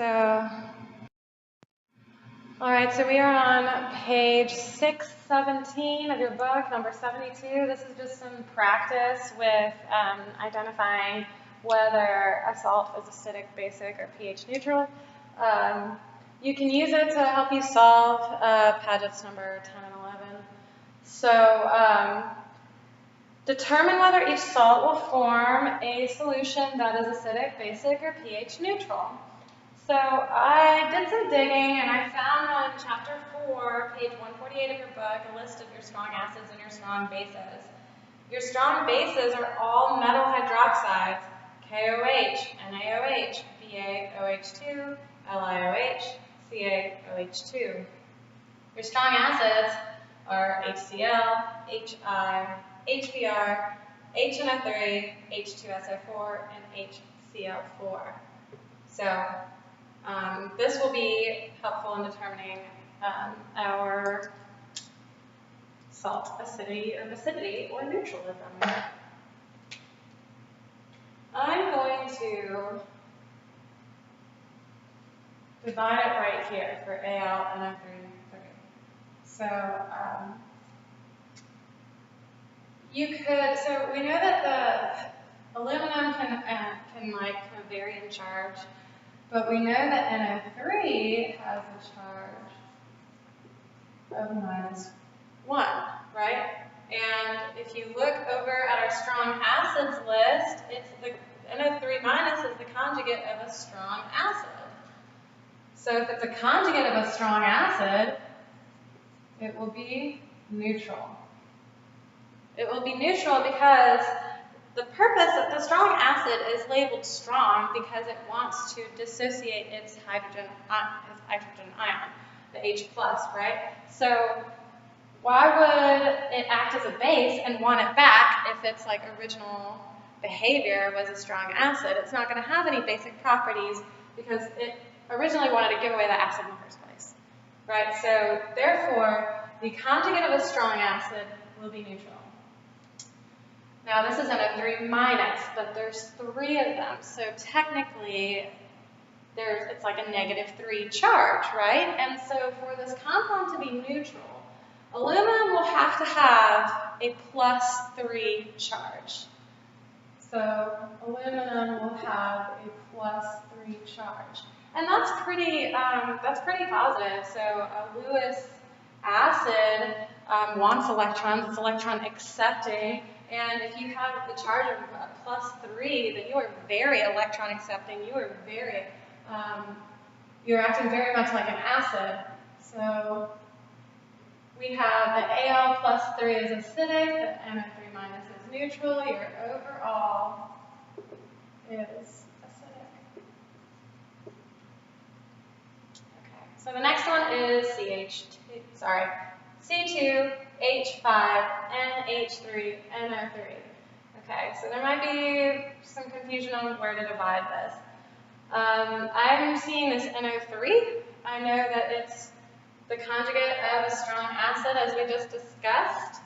All right, so we are on page 617 of your book, number 72. This is just some practice with identifying whether a salt is acidic, basic, or pH neutral. You can use it to help you solve Padgett's number 10 and 11. So determine whether each salt will form a solution that is acidic, basic, or pH neutral. So I did some digging and I found on chapter 4, page 148 of your book, a list of your strong acids and your strong bases. Your strong bases are all metal hydroxides, KOH, NaOH, BaOH2, LiOH, CaOH2. Your strong acids are HCl, HI, HBr, HNO3, H2SO4, and HCl4. So this will be helpful in determining our salt acidity or basicity or neutralism. I'm going to divide it right here for Al and NO3. So so we know that the aluminum can like kind of vary in charge. But we know that NO3 has a charge of -1, right? And if you look over at our strong acids list, it's the NO3 minus is the conjugate of a strong acid. So if it's a conjugate of a strong acid, it will be neutral. It will be neutral because the purpose of the strong acid is labeled strong because it wants to dissociate its hydrogen ion, the H+, right? So why would it act as a base and want it back if its like original behavior was a strong acid? It's not going to have any basic properties because it originally wanted to give away the acid in the first place, right? So therefore, the conjugate of a strong acid will be neutral. Now this is NO3 minus, but there's 3 of them, so technically it's like a -3 charge, right? And so for this compound to be neutral, aluminum will have to have a +3 charge. So aluminum will have a +3 charge, and that's pretty positive. So a Lewis acid wants electrons; it's electron accepting. And if you have the charge of +3, then you are very electron accepting. You are you're acting very much like an acid. So we have that Al +3 is acidic, that NO3 minus is neutral. Your overall is acidic. Okay. So the next one is C2H5NH3NO3. Okay, so there might be some confusion on where to divide this. I'm seeing this NO3. I know that it's the conjugate of a strong acid as we just discussed.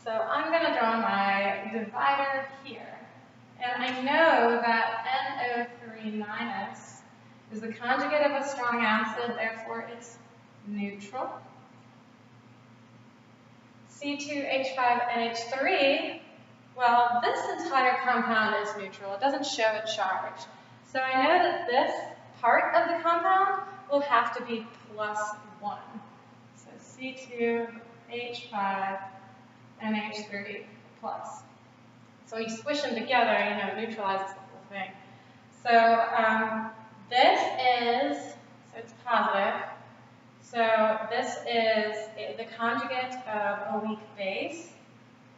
So I'm going to draw my divider here. And I know that NO3 minus is the conjugate of a strong acid, therefore it's neutral. C2H5NH3, well, this entire compound is neutral. It doesn't show a charge. So I know that this part of the compound will have to be +1. So C2H5NH3 plus. So when you squish them together, it neutralizes the whole thing. So it's positive. So this is the conjugate of a weak base.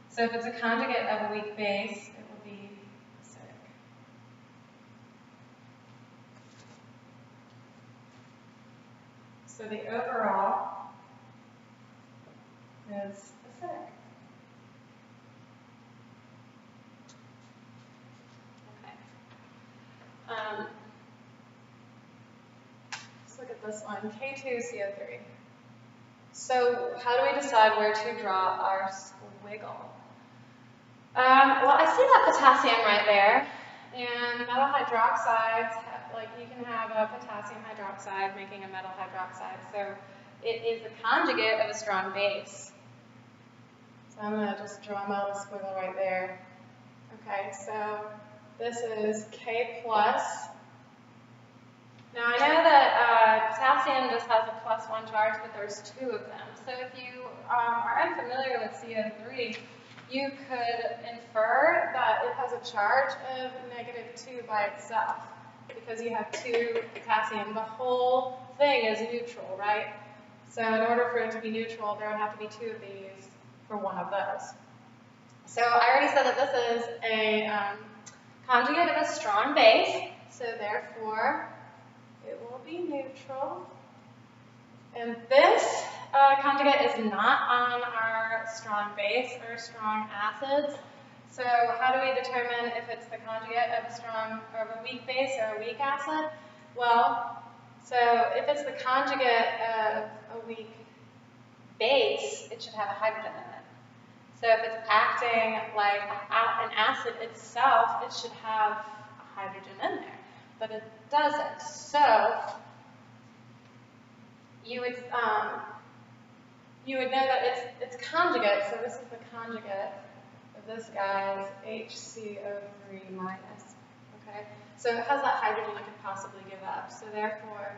So if it's a conjugate of a weak base, it will be acidic. So the overall is acidic. Okay. Let's look at this one, K2CO3. So how do we decide where to draw our squiggle? Well, I see that potassium right there, and metal hydroxides like you can have a potassium hydroxide making a metal hydroxide. So it is the conjugate of a strong base. So I'm going to just draw my little squiggle right there. Okay, so this is K plus. Now I know that potassium just has a +1 charge, but there's 2 of them. So if you are unfamiliar with CO3, you could infer that it has a charge of -2 by itself because you have 2 potassium. The whole thing is neutral, right? So in order for it to be neutral, there would have to be 2 of these for 1 of those. So I already said that this is a conjugate of a strong base, so therefore it will be neutral. And this conjugate is not on our strong base or strong acids. So how do we determine if it's the conjugate of a weak base or a weak acid? Well, so if it's the conjugate of a weak base, it should have a hydrogen in it. So if it's acting like an acid itself, it should have a hydrogen in there, but it doesn't. So you would know that it's conjugate. So this is the conjugate of this guy's HCO3 minus. Okay, so it has that hydrogen it could possibly give up. So therefore,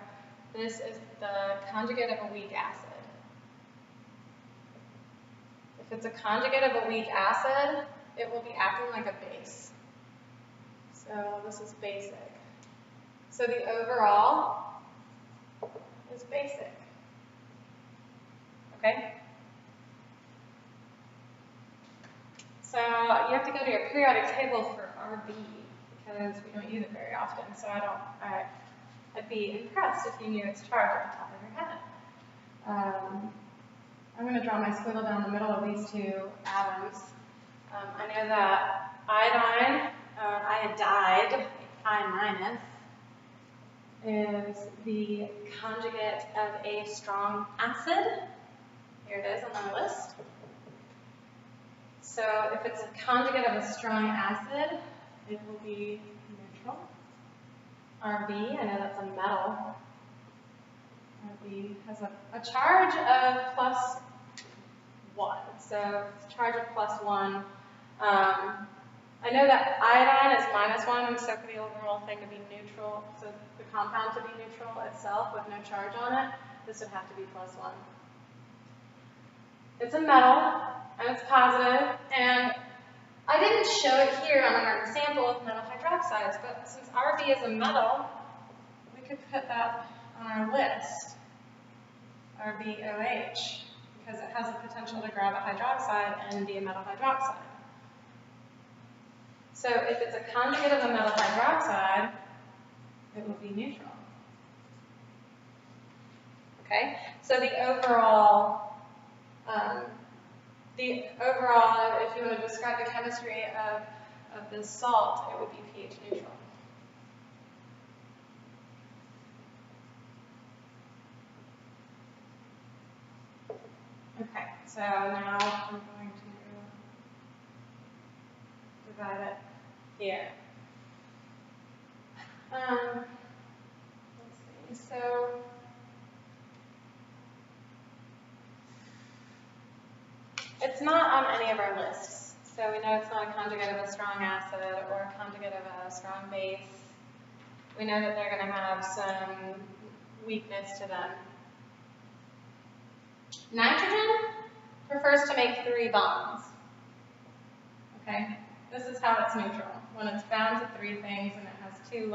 this is the conjugate of a weak acid. If it's a conjugate of a weak acid, it will be acting like a base. So this is basic. So the overall is basic. Okay? So you have to go to your periodic table for RB because we don't use it very often. So I'd be impressed if you knew its charge at the top of your head. I'm going to draw my squiggle down the middle of these 2 atoms. I know that iodine, iodide, I- is the conjugate of a strong acid. Here it is on my list. So if it's a conjugate of a strong acid, it will be neutral. RB, I know that's a metal. RB has a charge of +1. So it's a charge of +1. I know that iodine is -1, so for the overall thing to be neutral, so the compound to be neutral itself with no charge on it, this would have to be +1. It's a metal, and it's positive, and I didn't show it here on our example of metal hydroxides, but since RB is a metal, we could put that on our list, RbOH, because it has the potential to grab a hydroxide and be a metal hydroxide. So if it's a conjugate of a metal hydroxide, it will be neutral. Okay, so the overall, if you want to describe the chemistry of this salt, it would be pH neutral. Okay, so now I'm going to divide it here. Let's see, so it's not on any of our lists. So we know it's not a conjugate of a strong acid or a conjugate of a strong base. We know that they're going to have some weakness to them. Nitrogen prefers to make 3 bonds. Okay, this is how it's neutral. When it's bound to 3 things and it has 2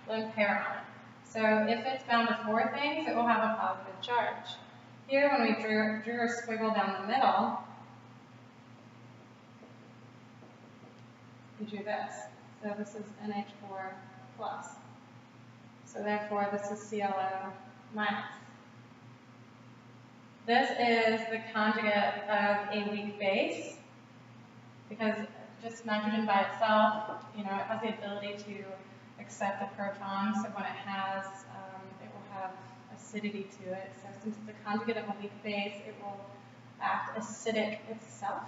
lone pair on it. So if it's bound to 4 things, it will have a positive charge. Here, when we drew a squiggle down the middle, we drew this. So this is NH4+. So therefore, this is ClO-. This is the conjugate of a weak base, because just nitrogen by itself, it has the ability to accept a proton. So when it has, it will have acidity to it. So since it's a conjugate of a weak base, it will act acidic itself.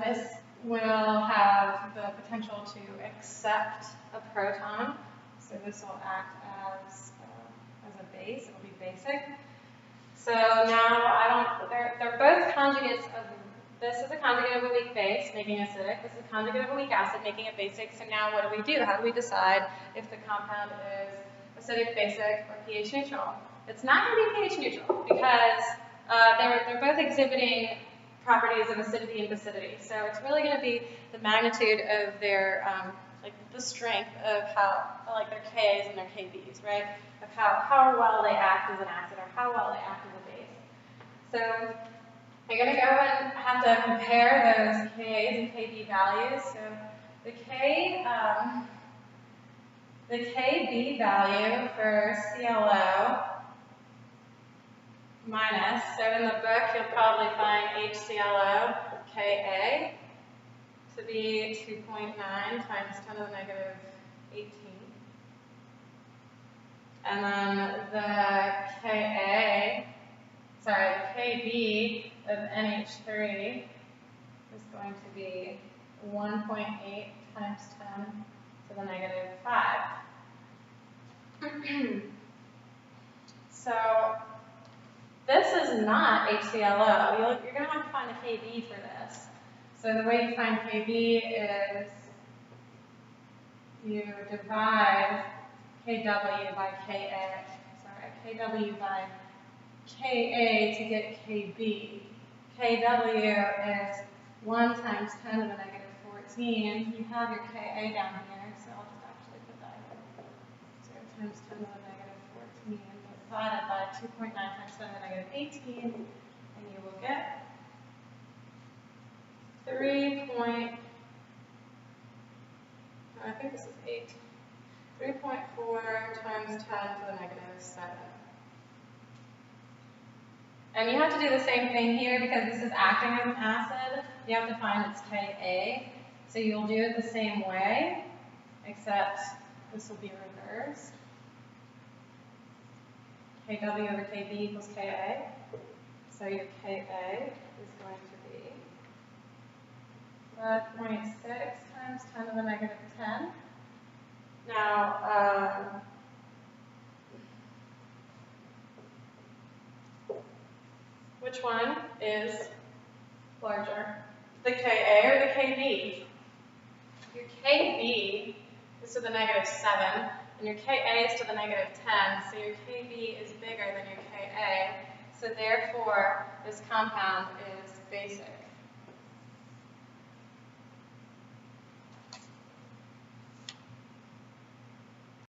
This will have the potential to accept a proton. So this will act as a base. It will be basic. So now they're both conjugates of, this is a conjugate of a weak base, making it acidic. This is a conjugate of a weak acid, making it basic. So now what do? How do we decide if the compound is acidic, basic, or pH neutral? It's not going to be pH neutral because they're both exhibiting properties of acidity and basicity. So it's really going to be the magnitude of their, like the strength of how, like their Ks and their Kbs, right? Of how well they act as an acid or how well they act as a base. So you're going to go and have to compare those Ks and Kb values. So the Kb value for ClO minus, so in the book you'll probably find HClO Ka to be 2.9 times 10 to the negative 18. And then the Kb of NH3 is going to be 1.8 times 10 to the negative 5. So this is not HClO. You're going to have to find a Kb for this. So the way you find Kb is you divide Kw by Kw by Ka to get Kb. Kw is 1 times 10 to the negative 14. You have your Ka down here, so I'll just actually put that here. 0 times 10 to the negative 14 divided by 2.9 times 10 to the negative 18, and you will get 3.4 times 10 to the negative 7. And you have to do the same thing here because this is acting as an acid. You have to find its Ka. So you'll do it the same way, except this will be reversed. Kw over Kb equals Ka. So your Ka is going to be 5.6 times 10 to the negative 10. Now, which one is larger? The Ka or the Kb? Your Kb is to the negative 7, and your Ka is to the negative 10, so your Kb is bigger than your Ka, so therefore this compound is basic.